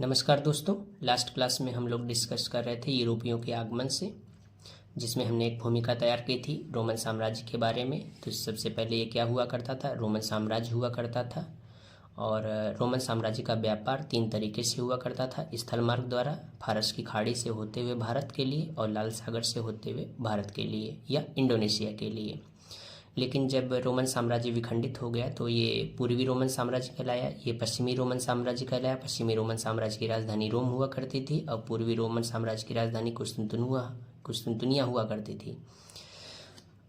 नमस्कार दोस्तों। Last class में हम लोग डिस्कस कर रहे थे यूरोपियों के आगमन से, जिसमें हमने एक भूमिका तैयार की थी रोमन साम्राज्य के बारे में। तो सबसे पहले ये क्या हुआ करता था, रोमन साम्राज्य हुआ करता था। और रोमन साम्राज्य का व्यापार 3 तरीके से हुआ करता था। स्थल मार्ग द्वारा, फारस की खाड़ी से होते हुए भारत के लिए, और लाल सागर से होते हुए भारत के लिए या इंडोनेशिया के लिए। लेकिन जब रोमन साम्राज्य विखंडित हो गया तो ये पूर्वी रोमन साम्राज्य कहलाया, ये पश्चिमी रोमन साम्राज्य कहलाया। पश्चिमी रोमन साम्राज्य की राजधानी रोम हुआ करती थी और पूर्वी रोमन साम्राज्य की राजधानी कुस्तुनतुनिया हुआ करती थी।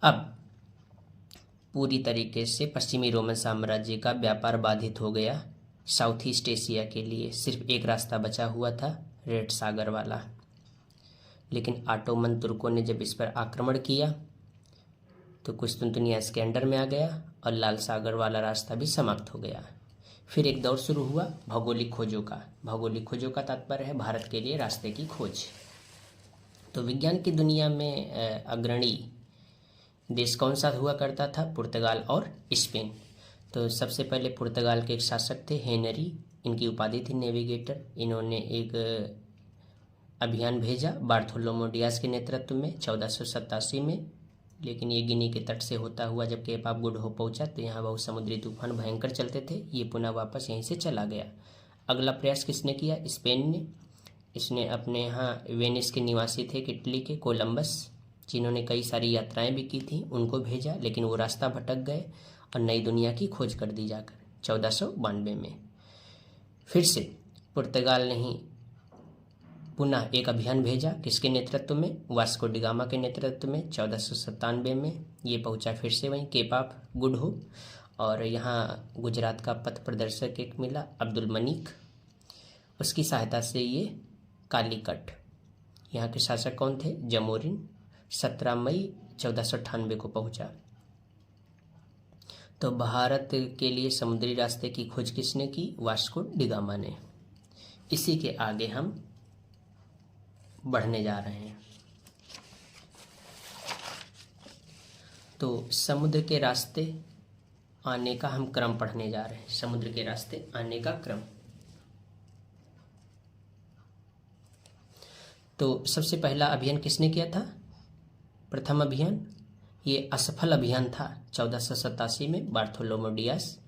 अब पूरी तरीके से पश्चिमी रोमन साम्राज्य का व्यापार बाधित हो गया। साउथ ईस्ट एशिया के लिए सिर्फ एक रास्ता बचा हुआ था, रेड सागर वाला। लेकिन ऑटोमन तुर्कों ने जब इस पर आक्रमण किया तो कुस्तुनतुनिया इसके अंडर में आ गया और लाल सागर वाला रास्ता भी समाप्त हो गया। फिर एक दौर शुरू हुआ भौगोलिक खोजों का। भौगोलिक खोजों का तात्पर्य है भारत के लिए रास्ते की खोज। तो विज्ञान की दुनिया में अग्रणी देश कौन सा हुआ करता था, पुर्तगाल और स्पेन। तो सबसे पहले पुर्तगाल के एक शासक थे हेनरी, इनकी उपाधि थी नेविगेटर। इन्होंने एक अभियान भेजा बार्थोलोमो डियाज के नेतृत्व में 1487 में। लेकिन ये गिनी के तट से होता हुआ जब केप ऑफ गुड होप पहुंचा तो यहाँ बहुत समुद्री तूफान भयंकर चलते थे। ये पुनः वापस यहीं से चला गया। अगला प्रयास किसने किया, स्पेन ने। इसने अपने यहाँ वेनिस के निवासी थे इटली के कोलंबस, जिन्होंने कई सारी यात्राएं भी की थी, उनको भेजा। लेकिन वो रास्ता भटक गए और नई दुनिया की खोज कर दी जाकर 1492 में। फिर से पुर्तगाल ने ही पुनः एक अभियान भेजा, किसके नेतृत्व में, वास्को डी गामा के नेतृत्व में 1497 में। ये पहुंचा फिर से वहीं केप ऑफ गुड होप और यहाँ गुजरात का पथ प्रदर्शक एक मिला अब्दुल मनीक, उसकी सहायता से ये कालीकट। यहाँ के शासक कौन थे, जमोरिन। 17 मई 1498 को पहुंचा। तो भारत के लिए समुद्री रास्ते की खोज किसने की, वास्को डी गामा ने। इसी के आगे हम बढ़ने जा रहे हैं। तो समुद्र के रास्ते आने का हम क्रम पढ़ने जा रहे हैं। समुद्र के रास्ते आने का क्रम। तो सबसे पहला अभियान किसने किया था, प्रथम अभियान, ये असफल अभियान था 1487 में, बार्थोलोमो डियास।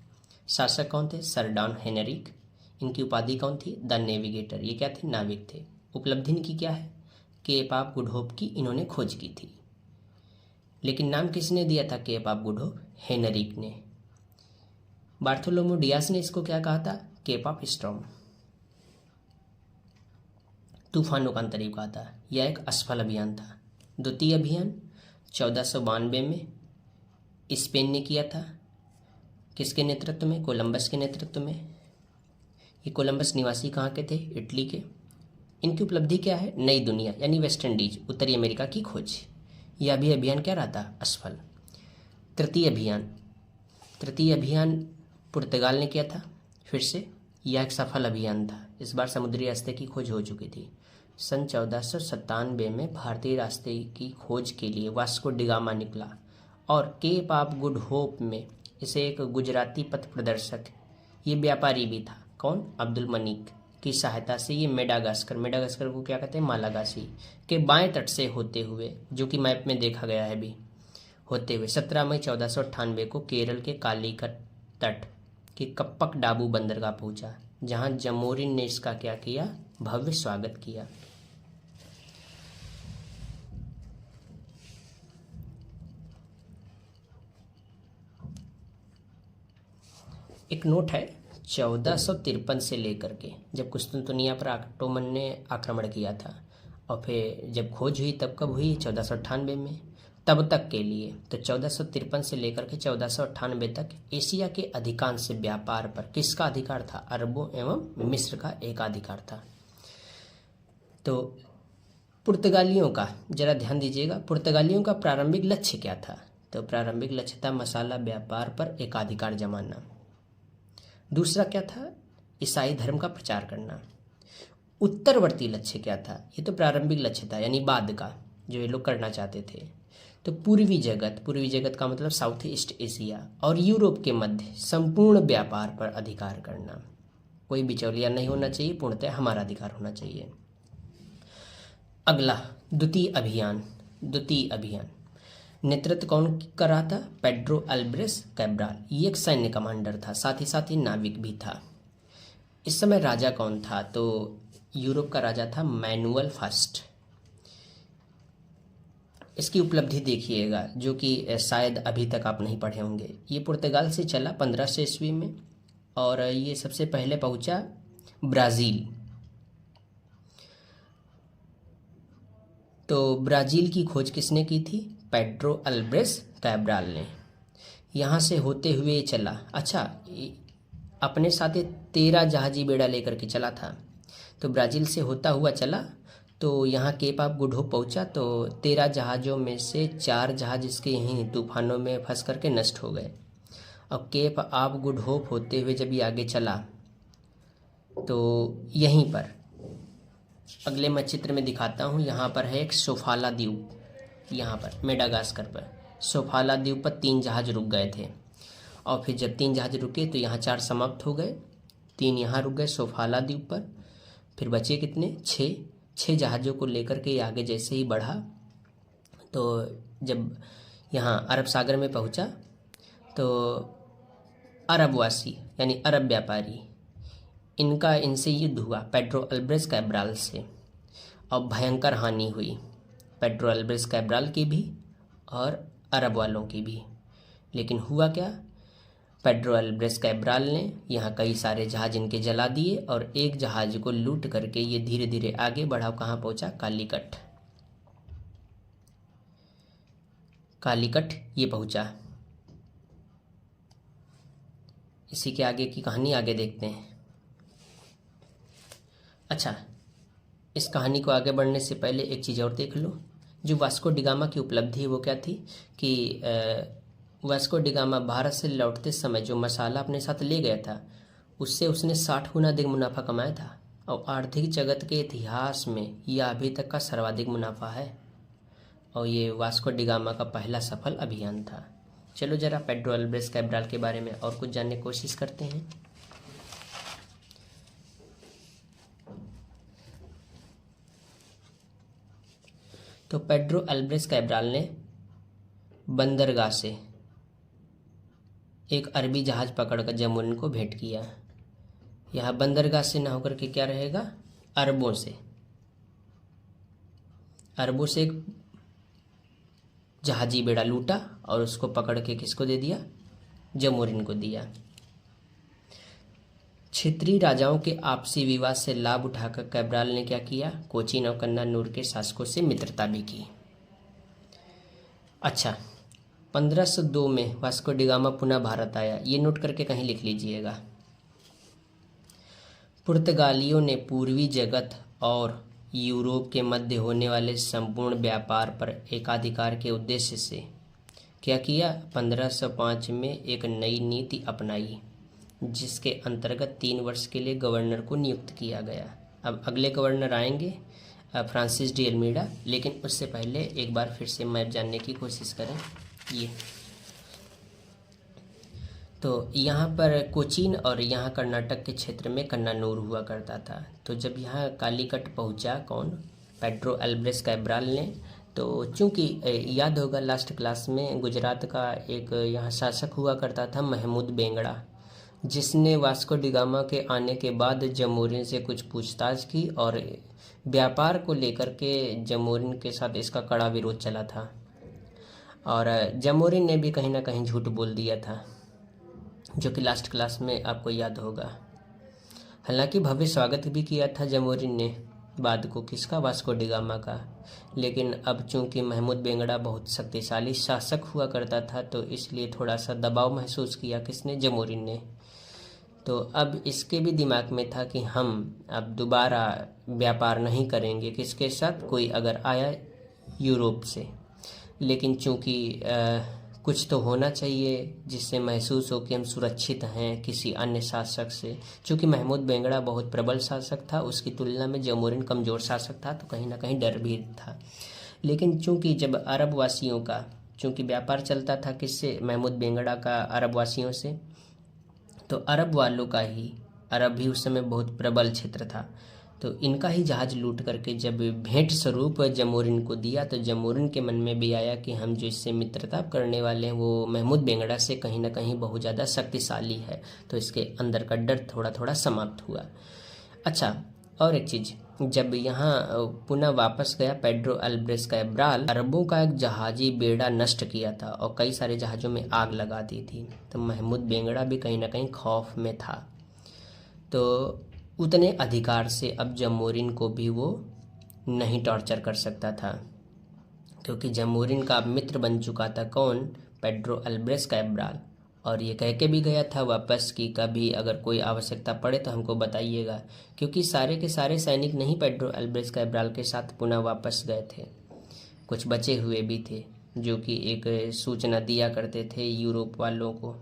शासक कौन थे, सर डॉन हेनरिक। इनकी उपाधि कौन थी, द नेविगेटर। ये क्या थे, नाविक थे। उपलब्धि इनकी क्या है, केप ऑफ गुड होप की इन्होंने खोज की थी। लेकिन नाम किसने दिया था Cape of Good Hope, Henrik ने। बार्थोलोमो डियास ने इसको क्या कहा था, केप ऑफ स्टॉर्म, तूफानों का अंतरिप कहा था। यह एक असफल अभियान था। द्वितीय अभियान 1492 में स्पेन ने किया था, किसके नेतृत्व में, कोलंबस के नेतृत्व में। ये कोलंबस निवासी कहाँ के थे, इटली के। इनकी उपलब्धि क्या है, नई दुनिया यानी वेस्ट इंडीज, उत्तरी अमेरिका की खोज। यह भी अभियान क्या रहा था, असफल। तृतीय अभियान पुर्तगाल ने किया था फिर से। यह एक सफल अभियान था। इस बार समुद्री रास्ते की खोज हो चुकी थी। सन 1497 में भारतीय रास्ते की खोज के लिए वास्को डी गामा निकला और केप ऑफ गुड होप में इसे एक गुजराती पथ प्रदर्शक, ये व्यापारी भी था, कौन, अब्दुल मनीक की सहायता से ये मेडागास्कर को क्या कहते हैं, मालागासी के बाएं तट से होते हुए, जो कि मैप में देखा गया है भी, होते हुए 17 मई 1498 को केरल के कालीकट तट के कप्पक डाबू बंदरगाह पहुंचा, जहां जमोरिन ने इसका क्या किया, भव्य स्वागत किया। एक नोट है, 1453 से लेकर के जब कुस्तुनतुनिया पर ऑटोमन ने आक्रमण किया था, और फिर जब खोज हुई तब कब हुई, 1498 में, तब तक के लिए। तो 1453 से लेकर के 1498 तक एशिया के अधिकांश व्यापार पर किसका अधिकार था, अरबों एवं मिस्र का एकाधिकार था। तो पुर्तगालियों का जरा ध्यान दीजिएगा, पुर्तगालियों का प्रारंभिक लक्ष्य क्या था। तो प्रारंभिक लक्ष्य था मसाला व्यापार पर एकाधिकार जमाना। दूसरा क्या था, ईसाई धर्म का प्रचार करना। उत्तरवर्ती लक्ष्य क्या था, ये तो प्रारंभिक लक्ष्य था, यानी बाद का जो ये लोग करना चाहते थे। तो पूर्वी जगत का मतलब साउथ ईस्ट एशिया और यूरोप के मध्य संपूर्ण व्यापार पर अधिकार करना। कोई बिचौलिया नहीं होना चाहिए, पूर्णतः हमारा अधिकार होना चाहिए। अगला द्वितीय अभियान नेतृत्व कौन कर रहा था? Pedro Alvares Cabral. ये एक सैन्य कमांडर था, साथ ही नाविक भी था। इस समय राजा कौन था? तो यूरोप का राजा था मैनुअल फर्स्ट। इसकी उपलब्धि देखिएगा, जो कि शायद अभी तक आप नहीं पढ़े होंगे। ये पुर्तगाल से चला 1500 ईस्वी में, और ये सबसे पहले पहुंचा ब्राज़ील। तो ब्राज़ील की खोज किसने की थी? पेड्रो अल्ब्रेस कैब्राल ने। यहाँ से होते हुए चला। अच्छा, अपने साथ 13 जहाजी बेड़ा लेकर के चला था। तो ब्राज़ील से होता हुआ चला, तो यहाँ केप ऑफ गुड होप पहुँचा। तो 13 जहाज़ों में से 4 जहाज़ इसके यहीं तूफानों में फंस करके नष्ट हो गए। अब केप ऑफ गुड होप होते हुए जब ये आगे चला, तो यहीं पर अगले मैं चित्र में दिखाता हूँ। यहाँ पर है एक सोफाला द्वीप, यहाँ पर मेडागास्कर पर सोफाला द्वीप पर 3 जहाज़ रुक गए थे। और फिर जब 3 जहाज़ रुके तो यहाँ 4 समाप्त हो गए, 3 यहाँ रुक गए सोफाला द्वीप पर। फिर बचे कितने? 6 जहाज़ों को लेकर के आगे जैसे ही बढ़ा, तो जब यहाँ अरब सागर में पहुँचा, तो अरबवासी यानी अरब व्यापारी, इनसे युद्ध हुआ पेड्रो अल्ब्रेस कैब्राल से, और भयंकर हानि हुई पेड्रो अल्ब्रेस कैब्राल की भी और अरब वालों की भी। लेकिन हुआ क्या? पेड्रो अल्ब्रेस कैब्राल ने यहाँ कई सारे जहाज इनके जला दिए, और एक जहाज को लूट करके ये धीरे धीरे आगे बढ़ा। कहाँ पहुँचा? कालीकट ये पहुँचा। इसी के आगे की कहानी आगे देखते हैं। अच्छा, इस कहानी को आगे बढ़ने से पहले एक चीज़ और देख लो। जो वास्को डिगामा की उपलब्धि है वो क्या थी कि वास्को डिगामा भारत से लौटते समय जो मसाला अपने साथ ले गया था, उससे उसने 60 गुना अधिक मुनाफा कमाया था। और आर्थिक जगत के इतिहास में यह अभी तक का सर्वाधिक मुनाफा है, और ये वास्को डिगामा का पहला सफल अभियान था। चलो जरा पेड्रो अल्ब्रेस कैब्राल के बारे में और कुछ जानने की कोशिश करते हैं। तो पेड्रो अल्ब्रेस कैब्राल ने बंदरगाह से एक अरबी जहाज़ पकड़कर जमूरिन को भेंट किया। यहाँ बंदरगाह से ना होकर के क्या रहेगा? अरबों से एक जहाजी बेड़ा लूटा, और उसको पकड़ के किसको दे दिया? जमूरिन को दिया। क्षेत्रीय राजाओं के आपसी विवाद से लाभ उठाकर कैब्राल ने क्या किया? कोचीन और कन्नानूर के शासकों से मित्रता भी की। अच्छा, 1502 में वास्को डिगामा पुनः भारत आया। ये नोट करके कहीं लिख लीजिएगा। पुर्तगालियों ने पूर्वी जगत और यूरोप के मध्य होने वाले संपूर्ण व्यापार पर एकाधिकार के उद्देश्य से क्या किया? 1505 में एक नई नीति अपनाई, जिसके अंतर्गत 3 वर्ष के लिए गवर्नर को नियुक्त किया गया। अब अगले गवर्नर आएंगे फ्रांसिस डी अल्मीडा, लेकिन उससे पहले एक बार फिर से मैप जानने की कोशिश करें। ये तो यहाँ पर कोचीन और यहाँ कर्नाटक के क्षेत्र में कन्नानूर हुआ करता था। तो जब यहाँ कालीकट पहुँचा कौन? पेड्रो अल्ब्रेस कैब्राल ने। तो चूँकि याद होगा लास्ट क्लास में गुजरात का एक यहाँ शासक हुआ करता था महमूद बेंगड़ा, जिसने वास्को डिगामा के आने के बाद जमूरिन से कुछ पूछताछ की, और व्यापार को लेकर के जमूरिन के साथ इसका कड़ा विरोध चला था, और जमूरिन ने भी कहीं ना कहीं झूठ बोल दिया था, जो कि लास्ट क्लास में आपको याद होगा। हालांकि भव्य स्वागत भी किया था जमूरिन ने बाद को, किसका? वास्को डिगामा का। लेकिन अब चूंकि महमूद बेंगड़ा बहुत शक्तिशाली शासक हुआ करता था, तो इसलिए थोड़ा सा दबाव महसूस किया किसने? जमूरिन ने। तो अब इसके भी दिमाग में था कि हम अब दोबारा व्यापार नहीं करेंगे किसके साथ? कोई अगर आया यूरोप से। लेकिन चूंकि कुछ तो होना चाहिए जिससे महसूस हो कि हम सुरक्षित हैं किसी अन्य शासक से। चूँकि महमूद बेंगड़ा बहुत प्रबल शासक था, उसकी तुलना में जमूरिन कमज़ोर शासक था, तो कहीं ना कहीं डर भी था। लेकिन चूँकि जब अरब वासियों का चूँकि व्यापार चलता था किससे? महमूद बेंगड़ा का अरब वासियों से। तो अरब वालों का ही अरब भी उस समय बहुत प्रबल क्षेत्र था। तो इनका ही जहाज लूट करके जब भेंट स्वरूप जमोरिन को दिया तो जमोरिन के मन में भी आया कि हम जो इससे मित्रता करने वाले हैं वो महमूद बेंगड़ा से कहीं ना कहीं बहुत ज़्यादा शक्तिशाली है। तो इसके अंदर का डर थोड़ा थोड़ा समाप्त हुआ। अच्छा, और एक चीज़, जब यहाँ पुनः वापस गया पेड्रो अल्ब्रेस कैब्राल, अरबों का एक जहाजी बेड़ा नष्ट किया था और कई सारे जहाज़ों में आग लगा दी थी। तो महमूद बेंगड़ा भी कहीं ना कहीं खौफ में था। तो उतने अधिकार से अब जमोरिन को भी वो नहीं टॉर्चर कर सकता था, क्योंकि जमोरिन का अब मित्र बन चुका था कौन? Pedro Alvares Cabral. और ये कह के भी गया था वापस कि कभी अगर कोई आवश्यकता पड़े तो हमको बताइएगा, क्योंकि सारे के सारे सैनिक नहीं पेड्रो अल्ब्रेस कैब्राल के साथ पुनः वापस गए थे, कुछ बचे हुए भी थे जो कि एक सूचना दिया करते थे यूरोप वालों को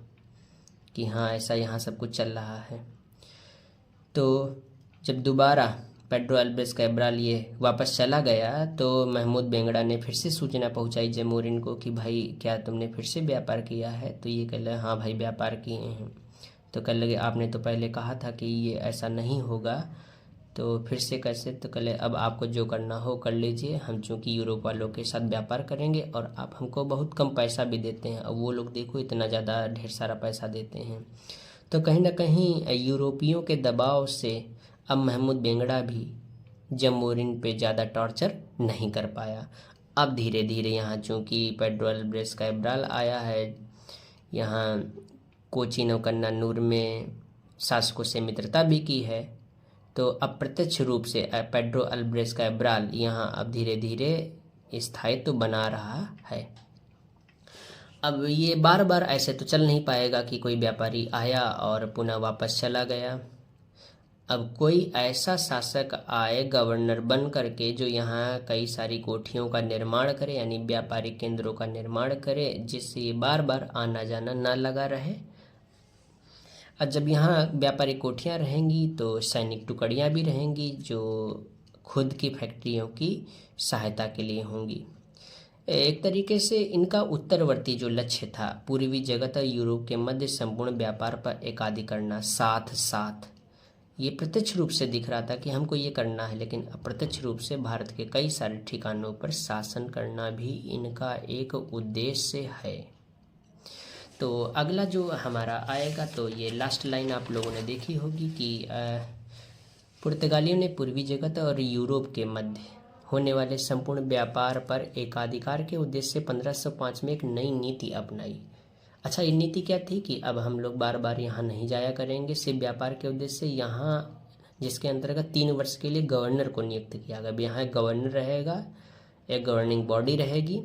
कि हाँ ऐसा यहाँ सब कुछ चल रहा है। तो जब दोबारा पेड्रो अल्ब्रेस कैब्राल ये वापस चला गया तो महमूद बेंगड़ा ने फिर से सूचना पहुंचाई जमोरिन को कि भाई क्या तुमने फिर से व्यापार किया है? तो ये कह लगे हाँ भाई व्यापार किए हैं। तो कह लगे आपने तो पहले कहा था कि ये ऐसा नहीं होगा, तो फिर से कैसे? तो कह लगे अब आपको जो करना हो कर लीजिए, हम चूँकि यूरोप वालों के साथ व्यापार करेंगे और आप हमको बहुत कम पैसा भी देते हैं। अब वो लोग देखो इतना ज़्यादा ढेर सारा पैसा देते हैं। तो कहीं ना कहीं यूरोपियों के दबाव से अब महमूद बेंगड़ा भी जमोरिन पे ज़्यादा टॉर्चर नहीं कर पाया। अब धीरे धीरे यहाँ चूँकि पेड्रो अल्ब्रेस कैब्राल आया है, यहाँ कोची नौकन्नानूर में शासकों से मित्रता भी की है, तो अब प्रत्यक्ष रूप से पेड्रो अल्ब्रेस कैब्राल यहाँ अब धीरे धीरे स्थायित्व तो बना रहा है। अब ये बार बार ऐसे तो चल नहीं पाएगा कि कोई व्यापारी आया और पुनः वापस चला गया। अब कोई ऐसा शासक आए गवर्नर बन करके जो यहाँ कई सारी कोठियों का निर्माण करे, यानी व्यापारिक केंद्रों का निर्माण करे, जिससे ये बार बार आना जाना ना लगा रहे। और जब यहाँ व्यापारिक कोठियाँ रहेंगी तो सैनिक टुकड़ियाँ भी रहेंगी जो खुद की फैक्ट्रियों की सहायता के लिए होंगी। एक तरीके से इनका उत्तरवर्ती जो लक्ष्य था पूर्वी जगत और यूरोप के मध्य संपूर्ण व्यापार पर एकाधी करना, साथ साथ ये प्रत्यक्ष रूप से दिख रहा था कि हमको ये करना है, लेकिन अप्रत्यक्ष रूप से भारत के कई सारे ठिकानों पर शासन करना भी इनका एक उद्देश्य है। तो अगला जो हमारा आएगा तो ये लास्ट लाइन आप लोगों ने देखी होगी कि पुर्तगालियों ने पूर्वी जगत और यूरोप के मध्य होने वाले संपूर्ण व्यापार पर एकाधिकार के उद्देश्य से 1505 में एक नई नीति अपनाई। अच्छा, ये नीति क्या थी कि अब हम लोग बार बार यहाँ नहीं जाया करेंगे सिर्फ व्यापार के उद्देश्य से, यहाँ जिसके अंतर्गत 3 वर्ष के लिए गवर्नर को नियुक्त किया गया। यहाँ एक गवर्नर रहेगा, एक गवर्निंग बॉडी रहेगी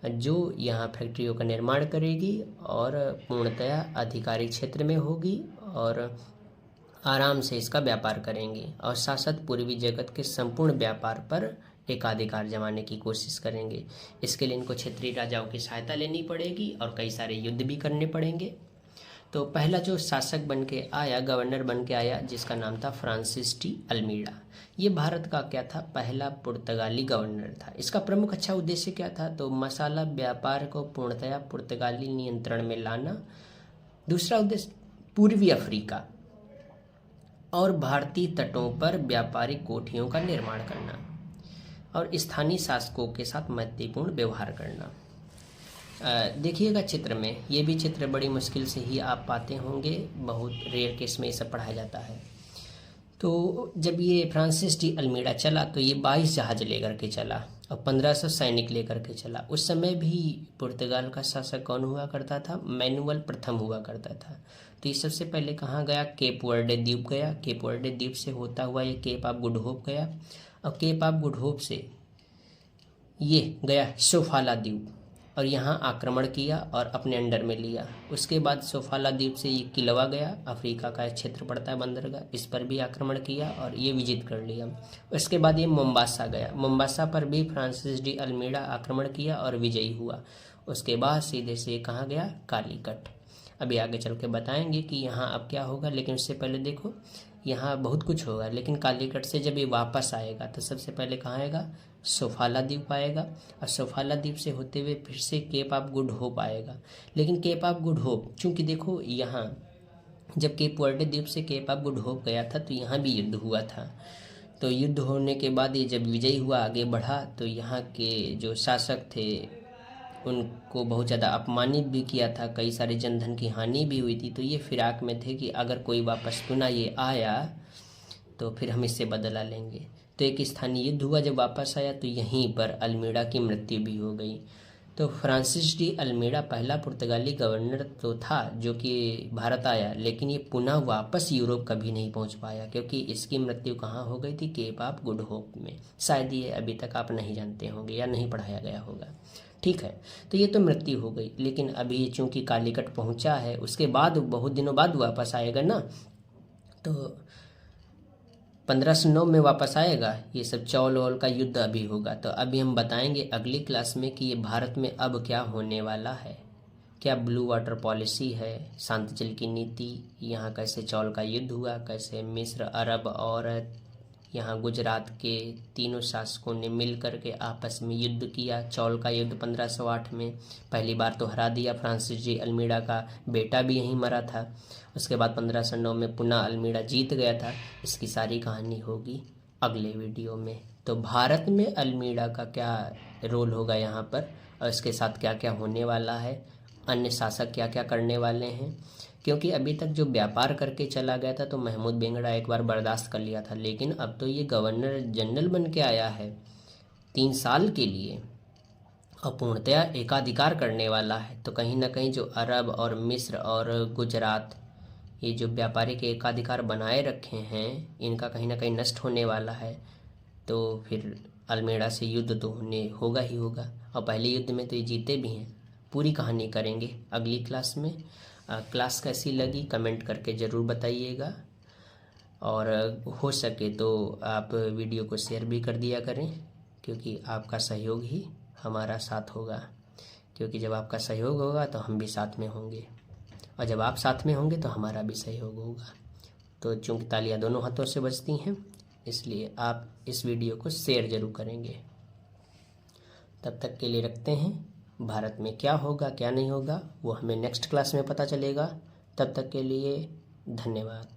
जो यहाँ फैक्ट्रियों का निर्माण करेगी और पूर्णतया अधिकारी क्षेत्र में होगी और आराम से इसका व्यापार करेंगे और साथ साथ पूर्वी जगत के संपूर्ण व्यापार पर एकाधिकार जमाने की कोशिश करेंगे। इसके लिए इनको क्षेत्रीय राजाओं की सहायता लेनी पड़ेगी और कई सारे युद्ध भी करने पड़ेंगे। तो पहला जो शासक बन के आया, गवर्नर बन के आया, जिसका नाम था फ्रांसिस डी अल्मीडा। ये भारत का क्या था? पहला पुर्तगाली गवर्नर था। इसका प्रमुख अच्छा उद्देश्य क्या था? तो मसाला व्यापार को पूर्णतया पुर्तगाली नियंत्रण में लाना। दूसरा उद्देश्य पूर्वी अफ्रीका और भारतीय तटों पर व्यापारिक कोठियों का निर्माण करना और स्थानीय शासकों के साथ मैत्रीपूर्ण व्यवहार करना। देखिएगा चित्र में, ये भी चित्र बड़ी मुश्किल से ही आप पाते होंगे, बहुत रेयर केस में ये सब पढ़ाया जाता है। तो जब ये फ्रांसिस डी अल्मीडा चला तो ये 22 जहाज लेकर के चला और 1500 सैनिक लेकर के चला। उस समय भी पुर्तगाल का शासक कौन हुआ करता था? मैनुअल प्रथम हुआ करता था। तो ये सबसे पहले कहाँ गया? केप वर्डे द्वीप गया। केप वर्डे द्वीप से होता हुआ ये केप ऑफ गुड होप गया और केप ऑफ गुड होप से ये गया सोफाला द्वीप और यहाँ आक्रमण किया और अपने अंडर में लिया। उसके बाद सोफाला द्वीप से ये किलवा गया, अफ्रीका का एक क्षेत्र पड़ता है बंदरगाह, इस पर भी आक्रमण किया और ये विजित कर लिया। उसके बाद ये मोम्बासा गया, मोम्बासा पर भी फ्रांसिस डी अल्मीडा आक्रमण किया और विजयी हुआ। उसके बाद सीधे से कहाँ गया? कालीकट। अभी आगे चल के बताएंगे कि यहाँ अब क्या होगा, लेकिन उससे पहले देखो यहाँ बहुत कुछ होगा। लेकिन कालीकट से जब ये वापस आएगा तो सबसे पहले कहाँ आएगा? सोफाला द्वीप आएगा और सोफाला द्वीप से होते हुए फिर से केप ऑफ गुड होप आएगा। लेकिन केप ऑफ गुड होप चूँकि देखो यहाँ जब केप वर्डे द्वीप से केप ऑफ गुड होप गया था तो यहाँ भी युद्ध हुआ था। तो युद्ध होने के बाद ये जब विजयी हुआ, आगे बढ़ा, तो यहाँ के जो शासक थे उनको बहुत ज़्यादा अपमानित भी किया था, कई सारे जनधन की हानि भी हुई थी। तो ये फिराक में थे कि अगर कोई वापस पुनः ये आया तो फिर हम इससे बदला लेंगे। तो एक स्थानीय युद्ध हुआ, जब वापस आया तो यहीं पर अल्मीड़ा की मृत्यु भी हो गई। तो फ्रांसिस डी अल्मीड़ा पहला पुर्तगाली गवर्नर तो था जो कि भारत आया, लेकिन ये पुनः वापस यूरोप कभी नहीं पहुंच पाया, क्योंकि इसकी मृत्यु कहाँ हो गई थी? केप ऑफ गुड होप में। शायद ये अभी तक आप नहीं जानते होंगे या नहीं पढ़ाया गया होगा। ठीक है, तो ये तो मृत्यु हो गई, लेकिन अभी चूंकि कालीकट पहुंचा है, उसके बाद बहुत दिनों बाद वापस आएगा ना, तो 1509 में वापस आएगा। ये सब चौल वौल का युद्ध अभी होगा। तो अभी हम बताएंगे अगली क्लास में कि ये भारत में अब क्या होने वाला है, क्या ब्लू वाटर पॉलिसी है, शांति जल की नीति, यहाँ कैसे चौल का युद्ध हुआ, कैसे मिस्र, अरब और यहाँ गुजरात के तीनों शासकों ने मिल करके आपस में युद्ध किया। चौल का युद्ध 1508 में पहली बार तो हरा दिया, फ्रांसिस जी अल्मीड़ा का बेटा भी यहीं मरा था। उसके बाद 1509 में पुनः अल्मीड़ा जीत गया था। इसकी सारी कहानी होगी अगले वीडियो में। तो भारत में अल्मीड़ा का क्या रोल होगा यहाँ पर, और इसके साथ क्या क्या होने वाला है, अन्य शासक क्या क्या करने वाले हैं, क्योंकि अभी तक जो व्यापार करके चला गया था तो महमूद बेंगड़ा एक बार बर्दाश्त कर लिया था, लेकिन अब तो ये गवर्नर जनरल बन के आया है 3 साल के लिए और पूर्णतया एकाधिकार करने वाला है। तो कहीं ना कहीं जो अरब और मिस्र और गुजरात ये जो व्यापारिक एकाधिकार बनाए रखे हैं, इनका कहीं ना कहीं नष्ट होने वाला है। तो फिर अल्मीड़ा से युद्ध तो होगा ही होगा, और पहले युद्ध में तो ये जीते भी हैं। पूरी कहानी करेंगे अगली क्लास में। क्लास कैसी लगी कमेंट करके ज़रूर बताइएगा, और हो सके तो आप वीडियो को शेयर भी कर दिया करें, क्योंकि आपका सहयोग ही हमारा साथ होगा। क्योंकि जब आपका सहयोग होगा तो हम भी साथ में होंगे, और जब आप साथ में होंगे तो हमारा भी सहयोग होगा। तो चूँकि तालियां दोनों हाथों से बजती हैं, इसलिए आप इस वीडियो को शेयर ज़रूर करेंगे। तब तक के लिए रखते हैं। भारत में क्या होगा क्या नहीं होगा वो हमें नेक्स्ट क्लास में पता चलेगा। तब तक के लिए धन्यवाद।